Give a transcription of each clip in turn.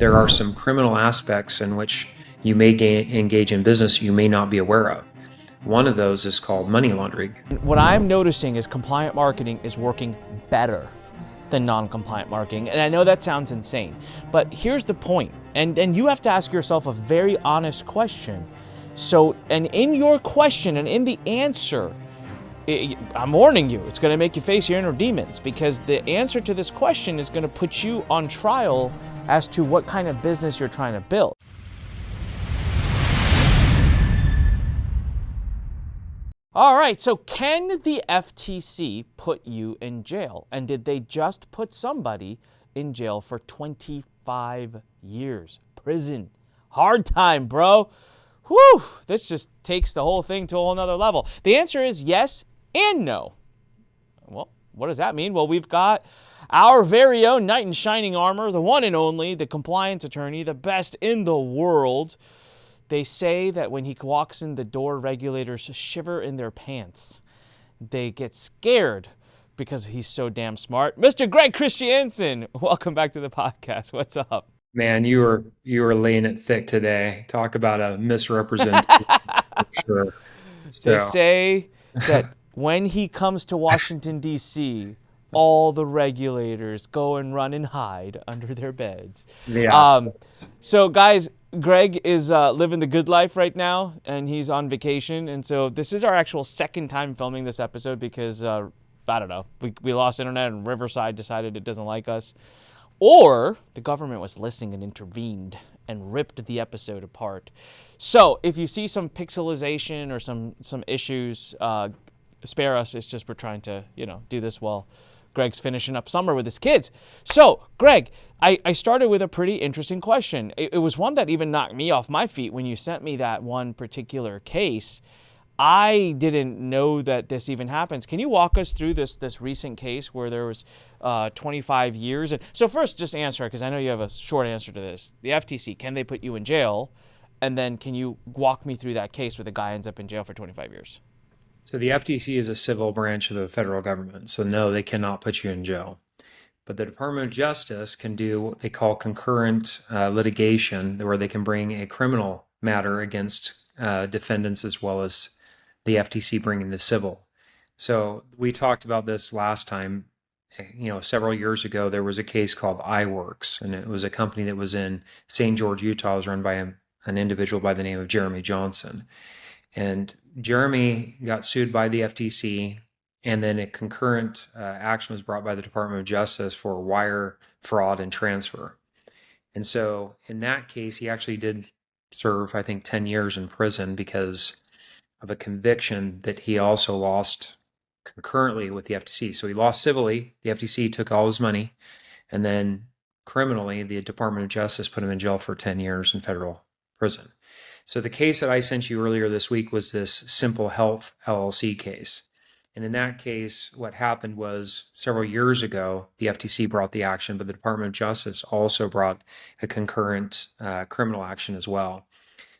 there are some criminal aspects in which you may engage in business you may not be aware of. One of those is called money laundering. What I'm noticing is compliant marketing is working better than non-compliant marketing. And I know that sounds insane, but here's the point. And you have to ask yourself a very honest question. So, and in your question and in the answer, I'm warning you, it's going to make you face your inner demons, because the answer to this question is going to put you on trial as to what kind of business you're trying to build. All right, so can the FTC put you in jail? And did they just put somebody in jail for 25 years? Prison. Hard time, bro. Whew, this just takes the whole thing to a whole nother level. The answer is yes and no. Well, what does that mean? Well, we've got our very own knight in shining armor, the one and only, the compliance attorney, the best in the world. They say that when he walks in the door, regulators shiver in their pants. They get scared because he's so damn smart. Mr. Greg Christianson, welcome back to the podcast. What's up? Man, you were laying it thick today. Talk about a misrepresentation. For sure. They say that when he comes to Washington, D.C., all the regulators go and run and hide under their beds. Yeah. So, guys, Greg is living the good life right now, and he's on vacation. And so this is our actual second time filming this episode because, I don't know, we lost internet and Riverside decided it doesn't like us. Or the government was listening and intervened and ripped the episode apart. So if you see some pixelization or some issues, spare us. It's just we're trying to, do this while Greg's finishing up summer with his kids. So, Greg, I started with a pretty interesting question. It was one that even knocked me off my feet when you sent me that one particular case. I didn't know that this even happens. Can you walk us through this recent case where there was 25 years? And so first, just answer it, because I know you have a short answer to this. The FTC, can they put you in jail? And then can you walk me through that case where the guy ends up in jail for 25 years? So the FTC is a civil branch of the federal government. So no, they cannot put you in jail. But the Department of Justice can do what they call concurrent litigation, where they can bring a criminal matter against defendants as well as the FTC bringing the civil. So we talked about this last time. Several years ago, there was a case called iWorks, and it was a company that was in St. George, Utah. It was run by an individual by the name of Jeremy Johnson. And Jeremy got sued by the FTC, and then a concurrent action was brought by the Department of Justice for wire fraud and transfer. And so in that case, he actually did serve, I think, 10 years in prison because of a conviction that he also lost concurrently with the FTC. So he lost civilly, the FTC took all his money, and then criminally, the Department of Justice put him in jail for 10 years in federal prison. So the case that I sent you earlier this week was this Simple Health LLC case. And in that case, what happened was several years ago, the FTC brought the action, but the Department of Justice also brought a concurrent criminal action as well.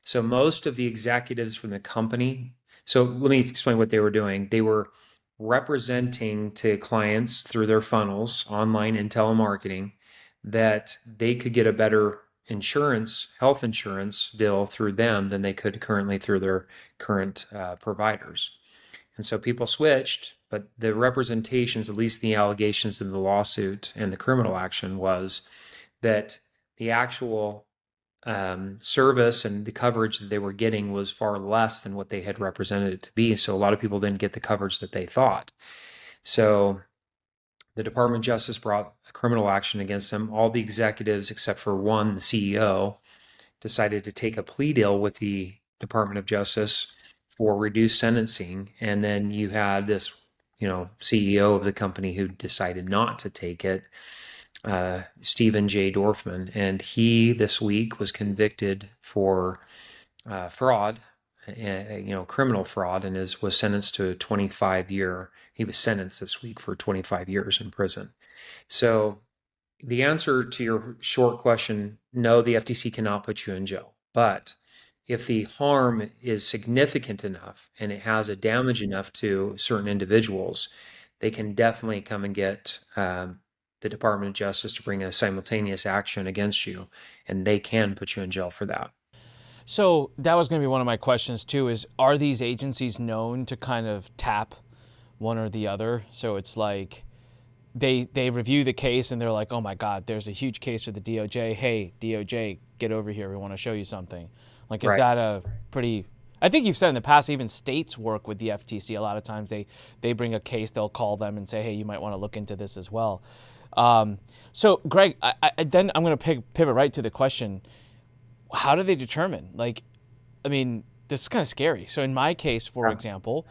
So most of the executives from the company, so let me explain what they were doing. They were representing to clients through their funnels, online and telemarketing, that they could get a better health insurance deal through them than they could currently through their current providers. And so people switched, but the representations, at least the allegations in the lawsuit and the criminal action, was that the actual service and the coverage that they were getting was far less than what they had represented it to be. So a lot of people didn't get the coverage that they thought. So the Department of Justice brought a criminal action against them. All the executives, except for one, the CEO, decided to take a plea deal with the Department of Justice for reduced sentencing. And then you had this, CEO of the company who decided not to take it, Stephen J. Dorfman. And he, this week, was convicted for fraud, criminal fraud, and was sentenced to a 25-year. He was sentenced this week for 25 years in prison. So the answer to your short question, no, the FTC cannot put you in jail. But if the harm is significant enough and it has a damage enough to certain individuals, they can definitely come and get the Department of Justice to bring a simultaneous action against you, and they can put you in jail for that. So that was going to be one of my questions too, is are these agencies known to kind of tap one or the other? So it's like they review the case and they're like, oh my God, there's a huge case for the DOJ. Hey, DOJ, get over here. We want to show you something. Like, is Right. that a pretty, I think you've said in the past, even states work with the FTC. A lot of times they bring a case, they'll call them and say, hey, you might want to look into this as well. Um, so Greg, then I'm going to pivot right to the question. How do they determine? Like, I mean, this is kind of scary. So in my case, for Yeah. example,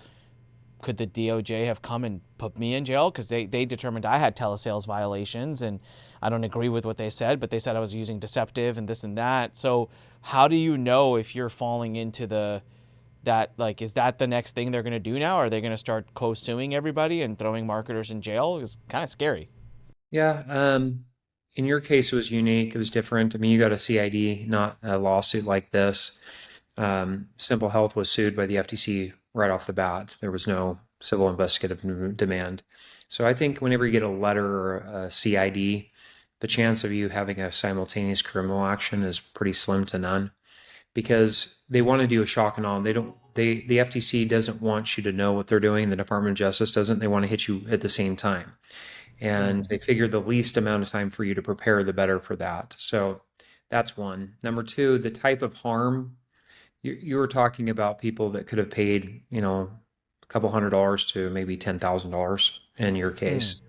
could the DOJ have come and put me in jail because they determined I had telesales violations and I don't agree with what they said, but they said I was using deceptive and this and that. So how do you know if you're falling into that, like, is that the next thing they're going to do now? Are they going to start co-suing everybody and throwing marketers in jail? It's kind of scary. Yeah. In your case, it was unique. It was different. I mean, you got a CID, not a lawsuit like this. Simple Health was sued by the FTC right off the bat. There was no civil investigative demand. So I think whenever you get a letter or a CID, the chance of you having a simultaneous criminal action is pretty slim to none because they want to do a shock and awe. They don't. The FTC doesn't want you to know what they're doing. The Department of Justice doesn't. They want to hit you at the same time, and Mm. they figure the least amount of time for you to prepare, the better for that. So that's one. Number two, the type of harm you were talking about people that could have paid, a couple $100 to maybe $10,000 in your Mm. case.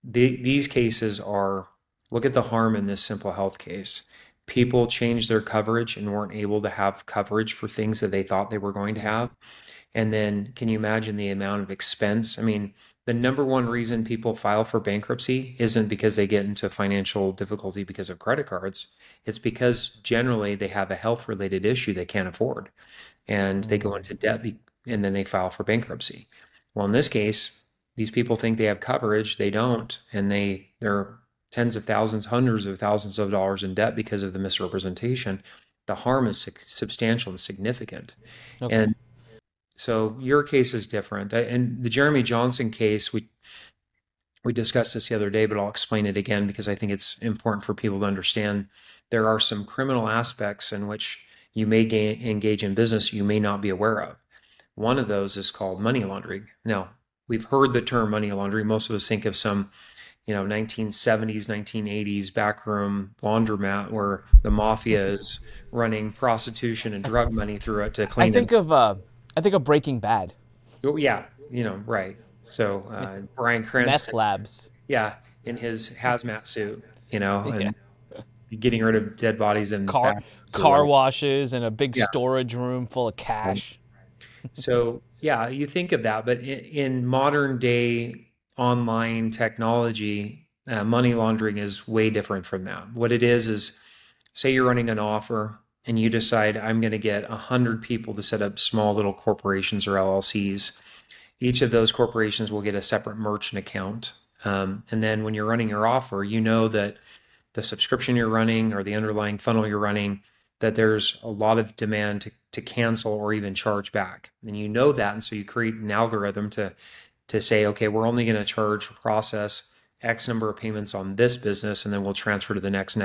These cases are, look at the harm in this Simple Health case. People changed their coverage and weren't able to have coverage for things that they thought they were going to have. And then can you imagine the amount of expense? I mean, the number one reason people file for bankruptcy isn't because they get into financial difficulty because of credit cards. It's because generally they have a health related issue they can't afford and they go Mm. into debt and then they file for bankruptcy. Well, in this case, these people think they have coverage, they don't, and they're tens of thousands, hundreds of thousands of dollars in debt because of the misrepresentation. The harm is substantial and significant. Okay. And so your case is different. And the Jeremy Johnson case, we discussed this the other day, but I'll explain it again because I think it's important for people to understand. There are some criminal aspects in which you may engage in business you may not be aware of. One of those is called money laundering. Now, we've heard the term money laundering. Most of us think of some, 1970s, 1980s backroom laundromat where the mafia is running prostitution and drug money through it to I clean it. think of Breaking Bad, Oh, yeah, right. So Bryan meth Cranston, labs. yeah, in his hazmat suit, Yeah. and getting rid of dead bodies in car back or car whatever. washes and a big Yeah. storage room full of Right. cash. So yeah, you think of that, but in modern day online technology, money laundering is way different from that. What it is say you're running an offer and you decide I'm going to get 100 people to set up small little corporations or LLCs. Each of those corporations will get a separate merchant account. And then when you're running your offer, you know that the subscription you're running or the underlying funnel you're running, that there's a lot of demand to cancel or even charge back. And you know that. And so you create an algorithm to say, okay, we're only going to charge process X number of payments on this business, and then we'll transfer to the next.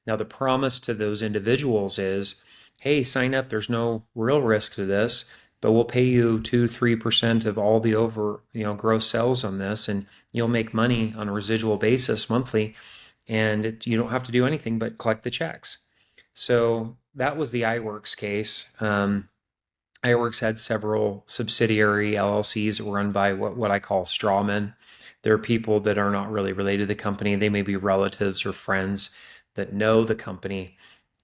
Now, the promise to those individuals is, hey, sign up. There's no real risk to this, but we'll pay you 2-3% of all the over, gross sales on this, and you'll make money on a residual basis monthly, and you don't have to do anything but collect the checks. So that was the iWorks case. iWorks had several subsidiary LLCs that were run by what I call strawmen. They're people that are not really related to the company. They may be relatives or friends that know the company,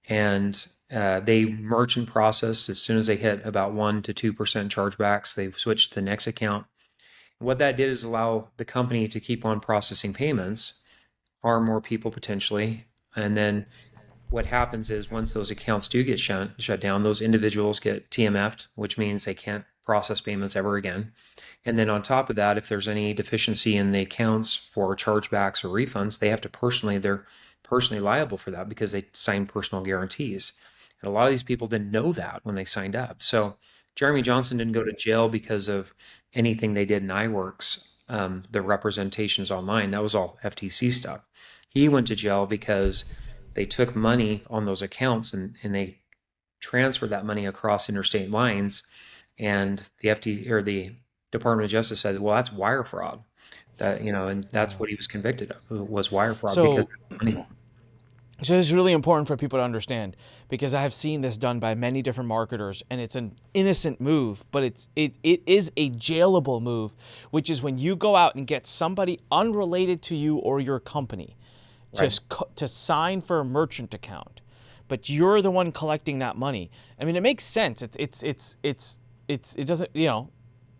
and they merchant processed as soon as they hit about 1 to 2% chargebacks. They switched to the next account. What that did is allow the company to keep on processing payments, harm more people potentially, and then what happens is once those accounts do get shut down, those individuals get TMF'd, which means they can't process payments ever again. And then on top of that, if there's any deficiency in the accounts for chargebacks or refunds, they're personally liable for that because they signed personal guarantees. And a lot of these people didn't know that when they signed up. So Jeremy Johnson didn't go to jail because of anything they did in iWorks. the representations online. That was all FTC stuff. He went to jail because they took money on those accounts and they transferred that money across interstate lines. And the FTC or the Department of Justice said, well, that's wire fraud. That, and that's what he was convicted of, was wire fraud because So, of money. so it's really important for people to understand, because I have seen this done by many different marketers, and it's an innocent move, but it is a jailable move, which is when you go out and get somebody unrelated to you or your company to Right. to sign for a merchant account, but you're the one collecting that money. I mean, it makes sense. It doesn't,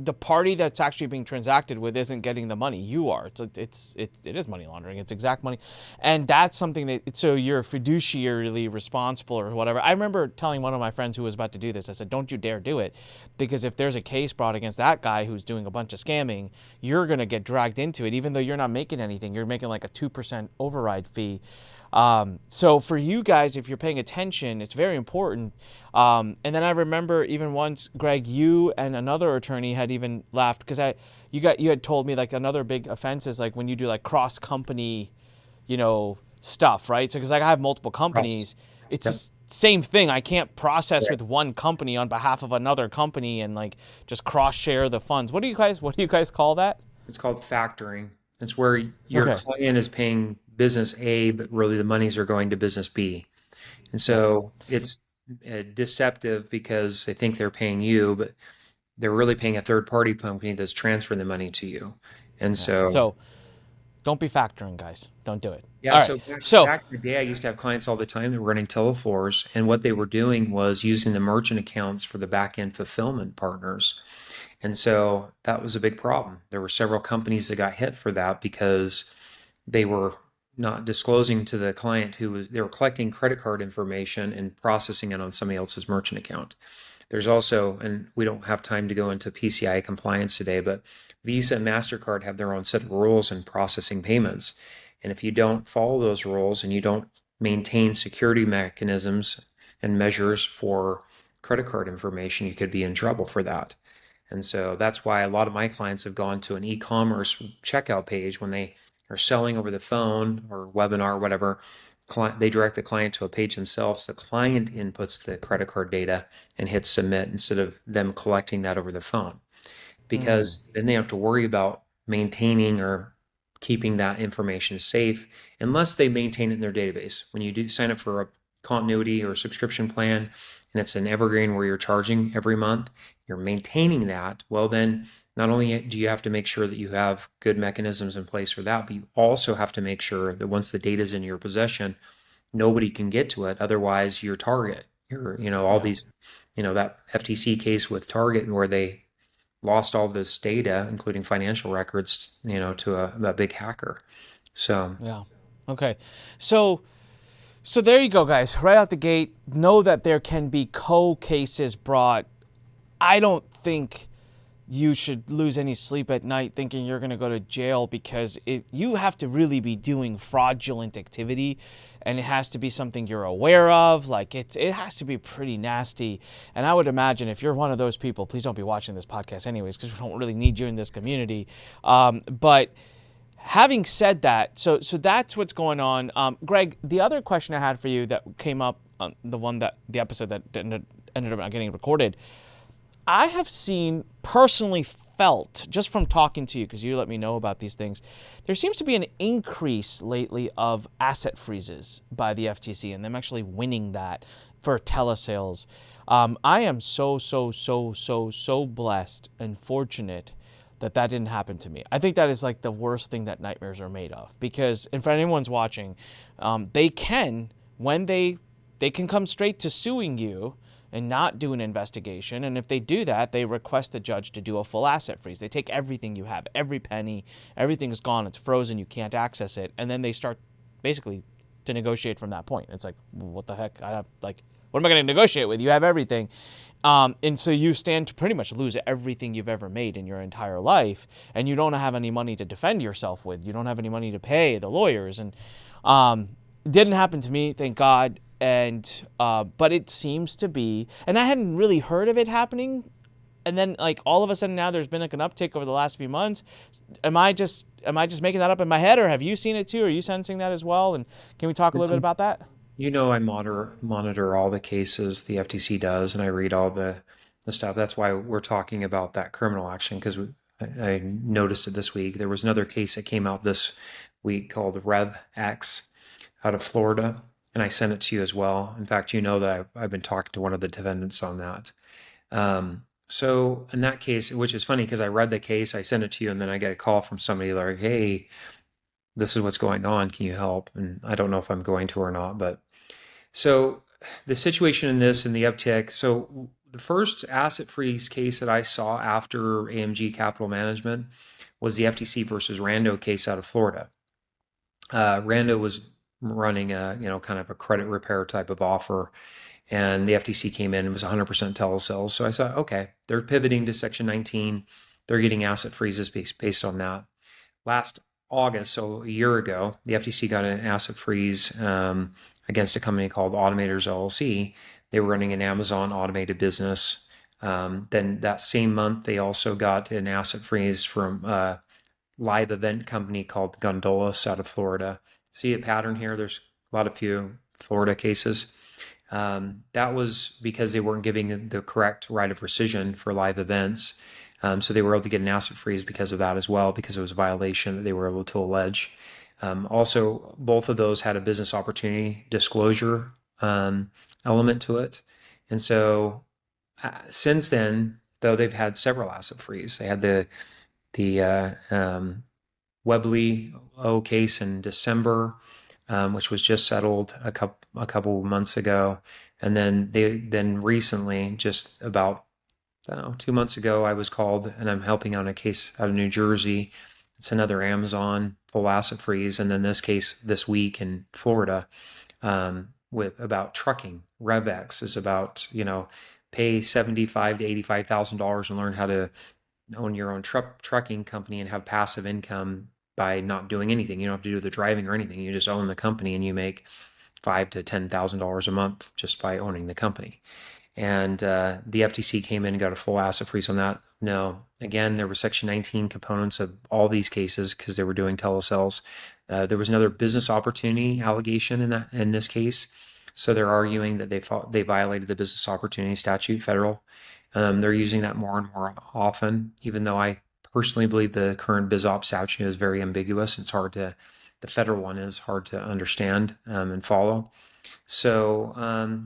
the party that's actually being transacted with isn't getting the money. You are. It is money laundering. It's exact money, and that's something that, so you're fiduciarily responsible or whatever. I remember telling one of my friends who was about to do this, I said, don't you dare do it, because if there's a case brought against that guy who's doing a bunch of scamming, you're gonna get dragged into it, even though you're not making anything. You're making like a 2% override fee. So for you guys, if you're paying attention, it's very important. And then I remember even once, Greg, you and another attorney had even laughed, because you had told me like another big offense is like when you do like cross company, stuff, right? So because like I have multiple companies, it's Yep. the same thing. I can't process Right. with one company on behalf of another company and like just cross share the funds. What do you guys call that? It's called factoring. It's where your Okay. client is paying business A, but really the monies are going to business B. And Yeah. so it's deceptive because they think they're paying you, but they're really paying a third party company that's transferring the money to you. And Yeah. so, So don't be factoring, guys. Don't do it. yeah, All right. so back, So back in the day, I used to have clients all the time that were running tele-4s, and what they were doing was using the merchant accounts for the back end fulfillment partners. And so that was a big problem. There were several companies that got hit for that because they were not disclosing to the client they were collecting credit card information and processing it on somebody else's merchant account. There's also, and we don't have time to go into PCI compliance today, but Visa and MasterCard have their own set of rules in processing payments. And if you don't follow those rules and you don't maintain security mechanisms and measures for credit card information, you could be in trouble for that. And so that's why a lot of my clients have gone to an e-commerce checkout page when they are selling over the phone or webinar or whatever. They direct the client to a page themselves. The client inputs the credit card data and hits submit instead of them collecting that over the phone, mm, because then they have to worry about maintaining or keeping that information safe unless they maintain it in their database. When you do sign up for a continuity or subscription plan and it's an evergreen where you're charging every month, you're maintaining that, well, then not only do you have to make sure that you have good mechanisms in place for that, but you also have to make sure that once the data is in your possession, nobody can get to it. Otherwise, your target, all yeah. these, that FTC case with Target where they lost all this data, including financial records, to a big hacker. So, Yeah. Okay. So there you go, guys. Right out the gate, know that there can be cases brought. I don't think you should lose any sleep at night thinking you're going to go to jail, because you have to really be doing fraudulent activity, and it has to be something you're aware of. Like it has to be pretty nasty. And I would imagine if you're one of those people, please don't be watching this podcast anyways, because we don't really need you in this community. But having said that, so that's what's going on. Greg, the other question I had for you that came up on the episode that ended up not getting recorded, I have personally felt, just from talking to you, because you let me know about these things, there seems to be an increase lately of asset freezes by the FTC and them actually winning that for telesales. I am so blessed and fortunate that didn't happen to me. I think that is like the worst thing that nightmares are made of, because if anyone's watching, when they can come straight to suing you and not do an investigation. And if they do that, they request the judge to do a full asset freeze. They take everything you have, every penny, everything is gone, it's frozen, you can't access it. And then they start basically to negotiate from that point. It's like, well, what the heck? What am I going to negotiate with? You have everything. And so you stand to pretty much lose everything you've ever made in your entire life. And you don't have any money to defend yourself with. You don't have any money to pay the lawyers. And it didn't happen to me, thank God. And but it seems to be, and I hadn't really heard of it happening and then like all of a sudden now there's been like an uptick over the last few months. Am I just making that up in my head, or have you seen it too? Are you sensing that as well? And can we talk a little bit about that? I monitor all the cases the FTC does, and I read all the stuff. That's why we're talking about that criminal action because I noticed it this week. There was another case that came out this week called Rev X out of Florida, and I sent it to you as well. In fact, you know that I've been talking to one of the defendants on that. So in that case, which is funny because I read the case, I sent it to you, and then I get a call from somebody like, "Hey, this is what's going on. Can you help?" And I don't know if I'm going to or not, but so the situation in this and the uptick. So the first asset freeze case that I saw after AMG Capital Management was the FTC versus Rando case out of Florida. Rando was running a, kind of a credit repair type of offer, and the FTC came in and was 100% telesales. So I thought, okay, they're pivoting to Section 19. They're getting asset freezes based on that. Last August, so a year ago, the FTC got an asset freeze against a company called Automators LLC. They were running an Amazon automated business. Then that same month, they also got an asset freeze from a live event company called Gondolas out of Florida. See a pattern here? There's a lot of few Florida cases. That was because they weren't giving the correct right of rescission for live events. So they were able to get an asset freeze because of that as well, because it was a violation that they were able to allege. Also, both of those had a business opportunity disclosure element to it. And so since then, though, they've had several asset freeze. They had the Webley O case in December, which was just settled a couple months ago, and then recently, just about 2 months ago, I was called, and I'm helping on a case out of New Jersey. It's another Amazon full asset freeze, and then this case this week in Florida with about trucking. RevX is about pay $75,000 to $85,000 and learn how to own your own trucking company and have passive income by not doing anything. You don't have to do the driving or anything. You just own the company and you make $5,000 to $10,000 a month just by owning the company. And the FTC came in and got a full asset freeze on that. No, again, there were Section 19 components of all these cases because they were doing telesales. There was another business opportunity allegation in this case. So they're arguing that they violated the business opportunity statute, federal. They're using that more and more often, even though I personally believe the current biz op statute is very ambiguous. The federal one is hard to understand and follow. So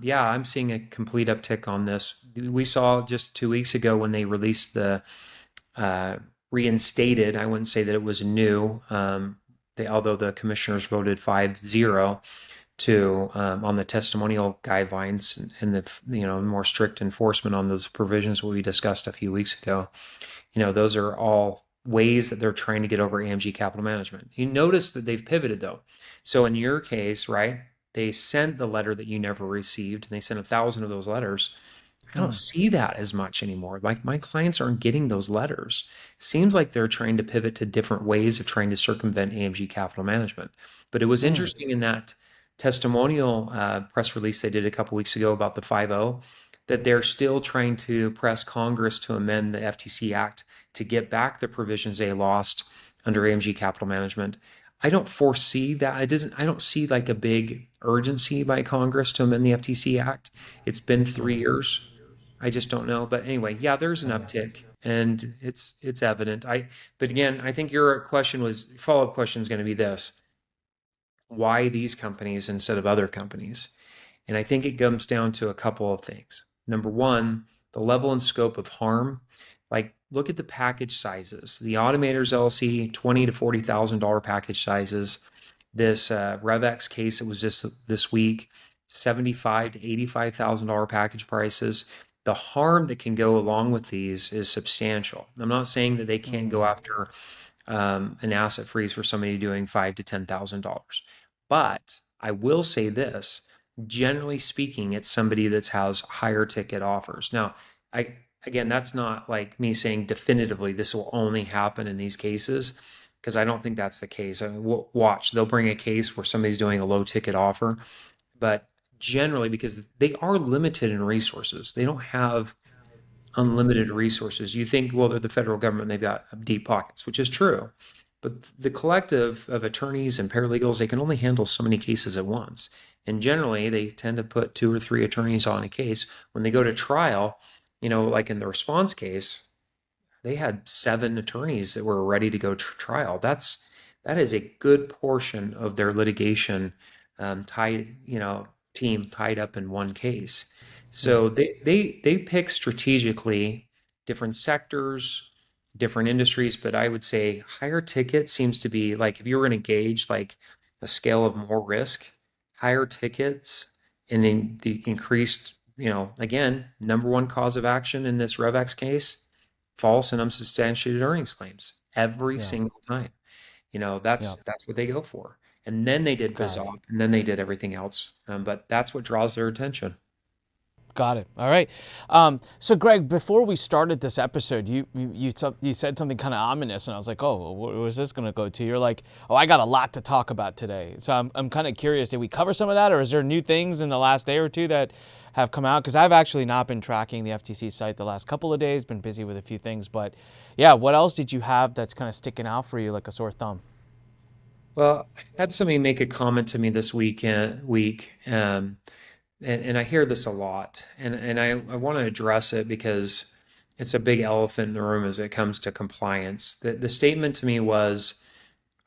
yeah, I'm seeing a complete uptick on this. We saw just 2 weeks ago when they released the reinstated, I wouldn't say that it was new, although the commissioners voted 5-0 to on the testimonial guidelines and the more strict enforcement on those provisions we discussed a few weeks ago. Those are all ways that they're trying to get over AMG Capital Management. You notice that they've pivoted though. So in your case, right, they sent the letter that you never received, and they sent 1,000 of those letters. I don't see that as much anymore. Like my clients aren't getting those letters. Seems like they're trying to pivot to different ways of trying to circumvent AMG Capital Management. But it was interesting in that testimonial press release they did a couple weeks ago about the 5-0 that they're still trying to press Congress to amend the FTC Act to get back the provisions they lost under AMG Capital Management. I don't foresee that. I don't see like a big urgency by Congress to amend the FTC Act. It's been 3 years. I just don't know. But anyway, yeah, there's an uptick and it's evident. But again, I think your follow-up question is going to be this: why these companies instead of other companies? And I think it comes down to a couple of things. Number one, the level and scope of harm. Like, look at the package sizes. The Automators LLC, $20,000 to $40,000 package sizes. This RevX case that was just this week, $75,000 to $85,000 package prices. The harm that can go along with these is substantial. I'm not saying that they can't go after an asset freeze for somebody doing $5,000 to $10,000, but I will say this: generally speaking, it's somebody that has higher ticket offers. Now, again, that's not like me saying definitively this will only happen in these cases, because I don't think that's the case. I mean, watch, they'll bring a case where somebody's doing a low ticket offer, but generally, because they are limited in resources, they don't have unlimited resources. You think, well, they're the federal government, they've got deep pockets, which is true. But the collective of attorneys and paralegals, they can only handle so many cases at once. And generally, they tend to put two or three attorneys on a case. When they go to trial, like in the response case, they had seven attorneys that were ready to go to trial. That is a good portion of their litigation tied, team tied up in one case. Yeah. So they pick strategically different sectors, different industries, but I would say higher ticket seems to be like if you were going to gauge like a scale of more risk, higher tickets and in the increased, again, number one cause of action in this RevX case, false and unsubstantiated earnings claims every Yeah. single time. Yeah. That's what they go for. And then they did Got it. BizOp, and then they did everything else. But that's what draws their attention. Got it. All right. So, Greg, before we started this episode, you said something kind of ominous, and I was like, "Oh, where was this going to go to?" You're like, "Oh, I got a lot to talk about today." So I'm kind of curious. Did we cover some of that, or is there new things in the last day or two that have come out? Because I've actually not been tracking the FTC site the last couple of days. Been busy with a few things, but yeah, what else did you have that's kind of sticking out for you like a sore thumb? Well, I had somebody make a comment to me this week, and I hear this a lot, and I want to address it because it's a big elephant in the room as it comes to compliance. The statement to me was,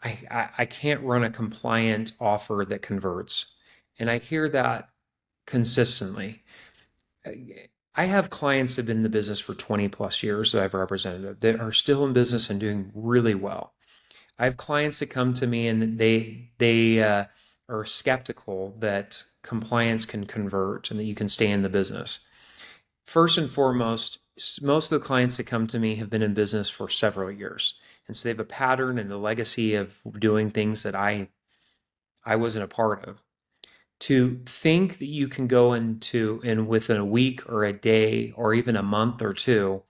I can't run a compliant offer that converts. And I hear that consistently. I have clients that have been in the business for 20 plus years that I've represented that are still in business and doing really well. I have clients that come to me and they are skeptical that compliance can convert and that you can stay in the business. First and foremost, most of the clients that come to me have been in business for several years. And so they have a pattern and a legacy of doing things that I wasn't a part of. To think that you can go into and within a week or a day or even a month or two,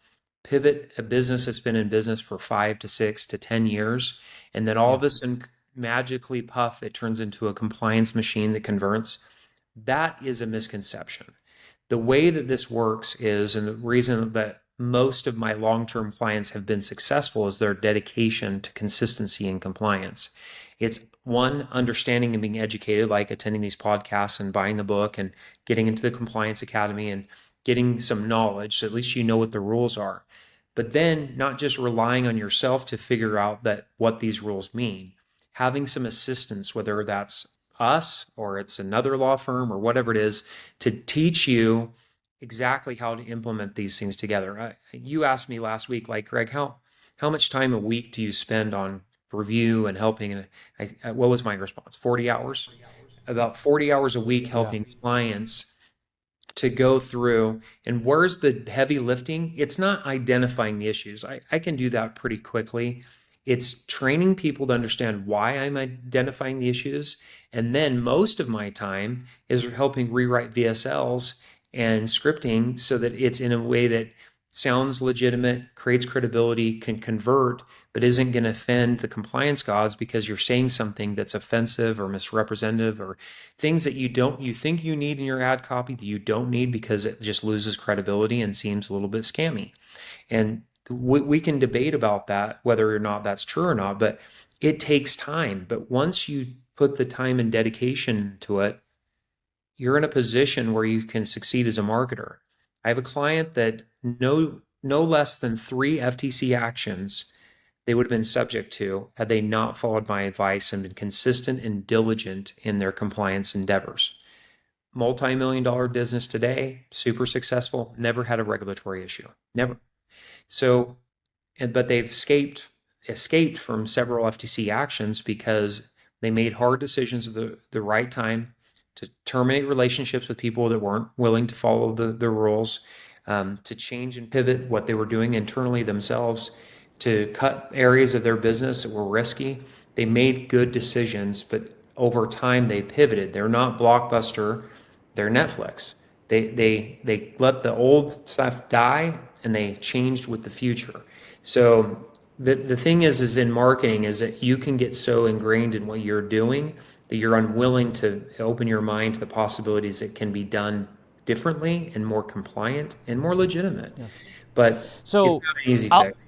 pivot a business that's been in business for 5 to 6 to 10 years, and then all Yeah. of a sudden magically puff, it turns into a compliance machine that converts. That is a misconception. The way that this works is, and the reason that most of my long-term clients have been successful is their dedication to consistency and compliance. It's one, understanding and being educated, like attending these podcasts and buying the book and getting into the compliance academy and getting some knowledge so at least you know what the rules are. But then not just relying on yourself to figure out that what these rules mean, having some assistance, whether that's us or it's another law firm or whatever it is, to teach you exactly how to implement these things together. You asked me last week, like, Greg, how much time a week do you spend on review and helping? And what was my response? 40 hours. About 40 hours a week Yeah. helping clients to go through. And where's the heavy lifting? It's not identifying the issues. I can do that pretty quickly. It's training people to understand why I'm identifying the issues. And then most of my time is helping rewrite VSLs and scripting so that it's in a way that sounds legitimate, creates credibility, can convert, but isn't going to offend the compliance gods because you're saying something that's offensive or misrepresentative or things that you think you need in your ad copy that you don't need because it just loses credibility and seems a little bit scammy. And we can debate about that, whether or not that's true or not, but it takes time. But once you put the time and dedication to it, you're in a position where you can succeed as a marketer. I have a client that no less than 3 FTC actions they would have been subject to had they not followed my advice and been consistent and diligent in their compliance endeavors. Multi-million dollar business today, super successful, never had a regulatory issue. Never. So, but they've escaped from several FTC actions because they made hard decisions at the right time to terminate relationships with people that weren't willing to follow the rules, to change and pivot what they were doing internally themselves, to cut areas of their business that were risky. They made good decisions, but over time they pivoted. They're not Blockbuster, they're Netflix. They let the old stuff die and they changed with the future. So the thing is in marketing is that you can get so ingrained in what you're doing that you're unwilling to open your mind to the possibilities that can be done differently and more compliant and more legitimate. But it's So not an easy I'll, fix.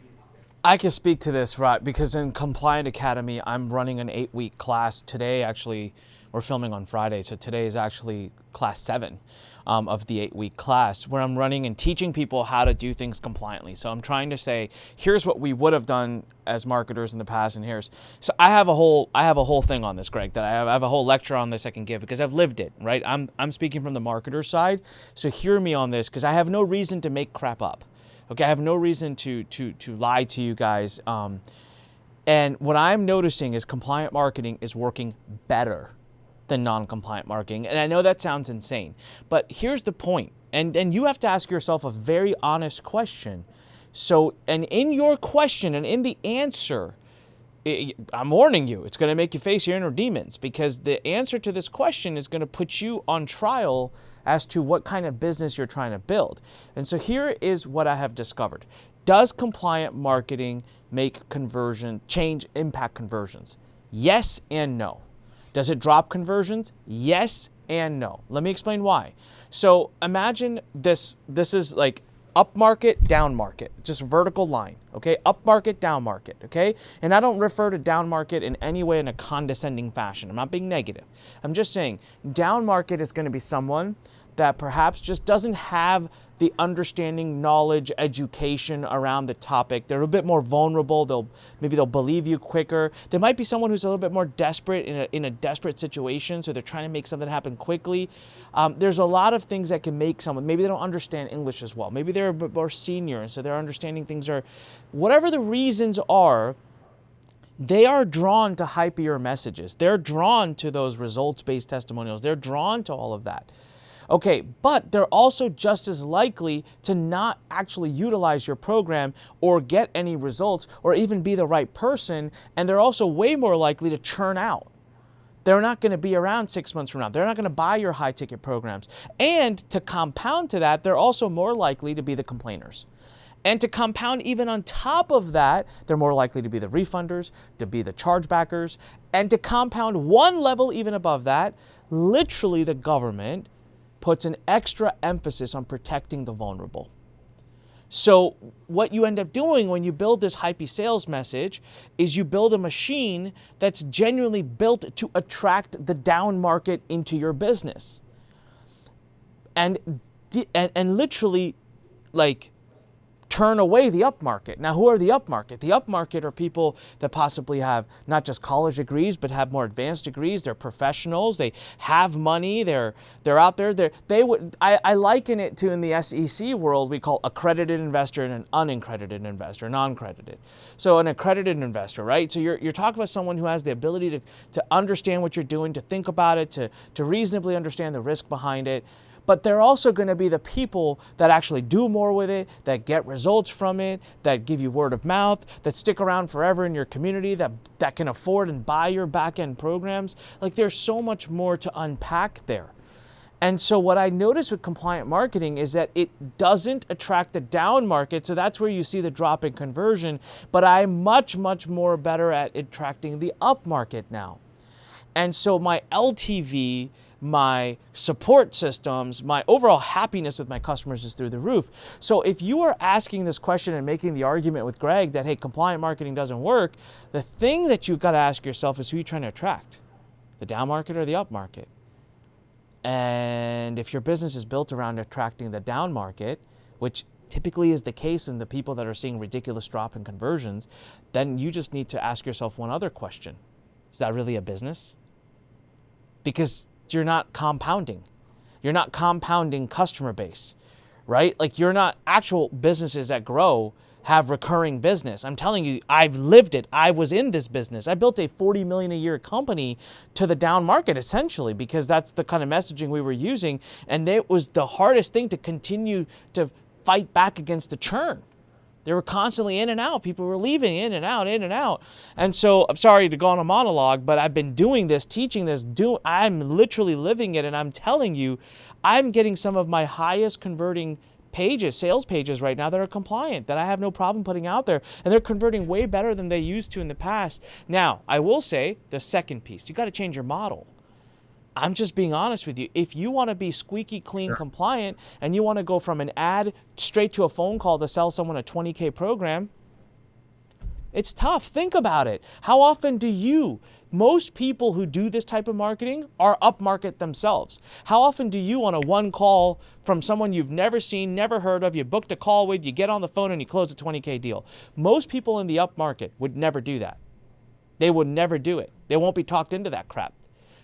I can speak to this, right? Because in Compliant Academy, I'm running an 8-week class today. Actually, we're filming on Friday, so today is actually class 7 of the 8-week class, where I'm running and teaching people how to do things compliantly. So I'm trying to say, here's what we would have done as marketers in the past, and here's. So I have a whole thing on this, Greg. That I have a whole lecture on this I can give because I've lived it, right? I'm speaking from the marketer side, so hear me on this because I have no reason to make crap up. Okay, I have no reason to lie to you guys. And what I'm noticing is compliant marketing is working better than non-compliant marketing. And I know that sounds insane, but here's the point. And you have to ask yourself a very honest question. So, and in your question and in the answer, I'm warning you, it's going to make you face your inner demons because the answer to this question is going to put you on trial as to what kind of business you're trying to build. And so here is what I have discovered. Does compliant marketing make impact conversions? Yes and no. Does it drop conversions? Yes and no. Let me explain why. So imagine this is like upmarket, downmarket, just vertical line, okay? Upmarket, downmarket, okay? And I don't refer to downmarket in any way in a condescending fashion. I'm not being negative. I'm just saying downmarket is going to be someone that perhaps just doesn't have the understanding, knowledge, education around the topic. They're a bit more vulnerable. Maybe they'll believe you quicker. There might be someone who's a little bit more desperate in a desperate situation, so they're trying to make something happen quickly. There's a lot of things that can make someone, maybe they don't understand English as well. Maybe they're a bit more senior, and so they're understanding things are, whatever the reasons are, they are drawn to hypier messages. They're drawn to those results-based testimonials. They're drawn to all of that. Okay, but they're also just as likely to not actually utilize your program or get any results or even be the right person, and they're also way more likely to churn out. They're not going to be around 6 months from now. They're not going to buy your high-ticket programs. And to compound to that, they're also more likely to be the complainers. And to compound even on top of that, they're more likely to be the refunders, to be the chargebackers, and to compound one level even above that, literally the government puts an extra emphasis on protecting the vulnerable. So what you end up doing when you build this hypey sales message is you build a machine that's genuinely built to attract the down market into your business. And literally like turn away the upmarket. Now, who are the upmarket? The upmarket are people that possibly have not just college degrees, but have more advanced degrees. They're professionals. They have money. They're out there. I liken it to, in the SEC world, we call accredited investor and an unaccredited investor, non-credited. So an accredited investor, right? So you're talking about someone who has the ability to understand what you're doing, to think about it, to reasonably understand the risk behind it. But they're also going to be the people that actually do more with it, that get results from it, that give you word of mouth, that stick around forever in your community, that can afford and buy your back-end programs. Like, there's so much more to unpack there. And so what I noticed with compliant marketing is that it doesn't attract the down market, so that's where you see the drop in conversion, but I'm much, much more better at attracting the up market now. And so my LTV, my support systems, my overall happiness with my customers is through the roof. So if you are asking this question and making the argument with Greg that, hey, compliant marketing doesn't work, the thing that you've got to ask yourself is, who are you trying to attract? The down market or the up market? And if your business is built around attracting the down market, which typically is the case in the people that are seeing ridiculous drop in conversions, then you just need to ask yourself one other question. Is that really a business? Because you're not compounding. You're not compounding customer base, right? Like, you're not, actual businesses that grow have recurring business. I'm telling you, I've lived it. I was in this business. I built a $40 million a year company to the down market, essentially, because that's the kind of messaging we were using. And it was the hardest thing to continue to fight back against the churn. They were constantly in and out. People were leaving in and out, in and out. And so, I'm sorry to go on a monologue, but I've been doing this, teaching this, I'm literally living it, and I'm telling you, I'm getting some of my highest converting pages, sales pages right now that are compliant, that I have no problem putting out there, and they're converting way better than they used to in the past. Now, I will say the second piece, you got to change your model. I'm just being honest with you. If you want to be squeaky clean compliant and you want to go from an ad straight to a phone call to sell someone a 20K program, it's tough. Think about it. How often do most people who do this type of marketing are upmarket themselves. How often do you, on a one call from someone you've never seen, never heard of, you booked a call with, you get on the phone and you close a 20K deal? Most people in the upmarket would never do that. They would never do it. They won't be talked into that crap.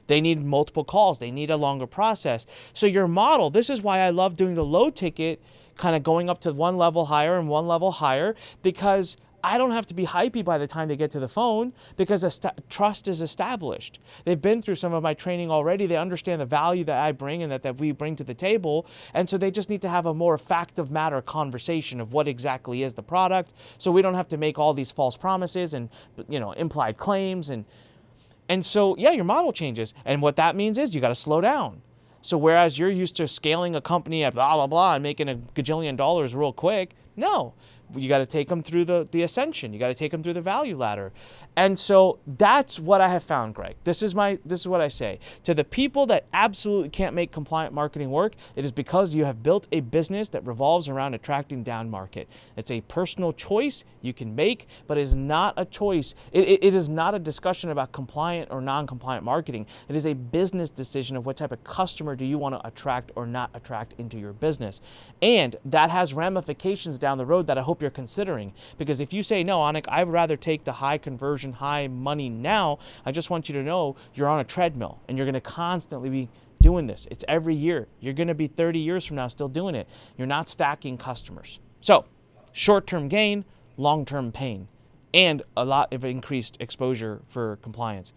They need multiple calls. They need a longer process. So your model, this is why I love doing the low ticket, kind of going up to one level higher and one level higher, because I don't have to be hypey by the time they get to the phone, because trust is established. They've been through some of my training already. They understand the value that I bring and that we bring to the table. And so they just need to have a more fact of matter conversation of what exactly is the product. So we don't have to make all these false promises and, implied claims. And so, yeah, your model changes. And what that means is you got to slow down. So whereas you're used to scaling a company at blah, blah, blah and making $1 gajillion real quick, no. You got to take them through the ascension. You got to take them through the value ladder. And so that's what I have found, Greg. This is what I say. To the people that absolutely can't make compliant marketing work, it is because you have built a business that revolves around attracting down market. It's a personal choice you can make, but it is not a choice. It is not a discussion about compliant or non-compliant marketing. It is a business decision of what type of customer do you want to attract or not attract into your business. And that has ramifications down the road that I hope you're considering. Because if you say, no, Anik, I'd rather take the high conversion, high money now, I just want you to know you're on a treadmill and you're going to constantly be doing this. It's every year. You're going to be 30 years from now still doing it. You're not stacking customers. So short-term gain, long-term pain, and a lot of increased exposure for compliance.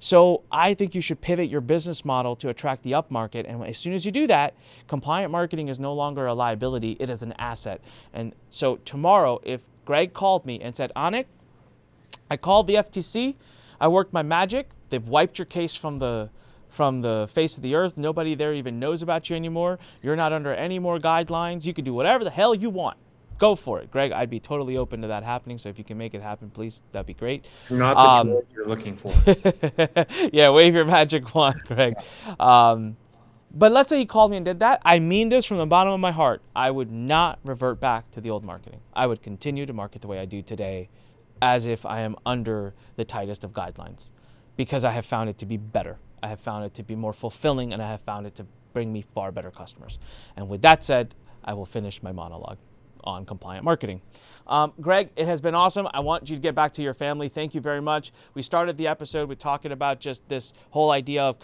So I think you should pivot your business model to attract the upmarket. And as soon as you do that, compliant marketing is no longer a liability. It is an asset. And so tomorrow, if Greg called me and said, Anik, I called the FTC, I worked my magic, they've wiped your case from the face of the earth, nobody there even knows about you anymore, you're not under any more guidelines, you can do whatever the hell you want. Go for it, Greg. I'd be totally open to that happening. So if you can make it happen, please, that'd be great. Not the droid you're looking for. Yeah, wave your magic wand, Greg. But let's say he called me and did that. I mean this from the bottom of my heart. I would not revert back to the old marketing. I would continue to market the way I do today, as if I am under the tightest of guidelines, because I have found it to be better. I have found it to be more fulfilling, and I have found it to bring me far better customers. And with that said, I will finish my monologue on compliant marketing. Greg, it has been awesome. I want you to get back to your family. Thank you very much. We started the episode with talking about just this whole idea of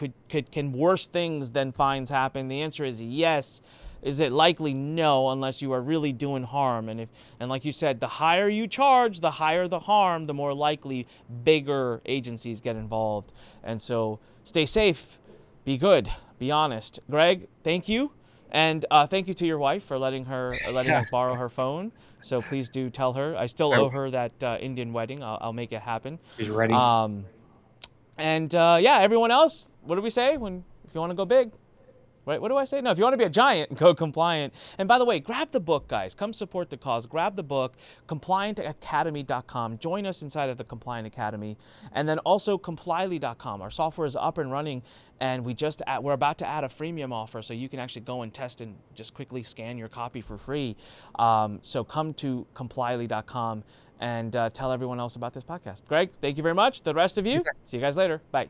can worse things than fines happen? The answer is yes. Is it likely? No, unless you are really doing harm. And like you said, the higher you charge, the higher the harm, the more likely bigger agencies get involved. And so stay safe, be good, be honest. Greg, thank you. And thank you to your wife for letting us borrow her phone. So please do tell her. I still owe her that Indian wedding. I'll make it happen. She's ready. Everyone else, what do we say if you want to go big? Right? What do I say? No, if you want to be a giant, go compliant. And by the way, grab the book, guys. Come support the cause. Grab the book, compliantacademy.com. Join us inside of the Compliant Academy. And then also complyly.com. Our software is up and running, and we're about to add a freemium offer, so you can actually go and test and just quickly scan your copy for free. So come to complyly.com and tell everyone else about this podcast. Greg, thank you very much. The rest of you, see you guys later. Bye.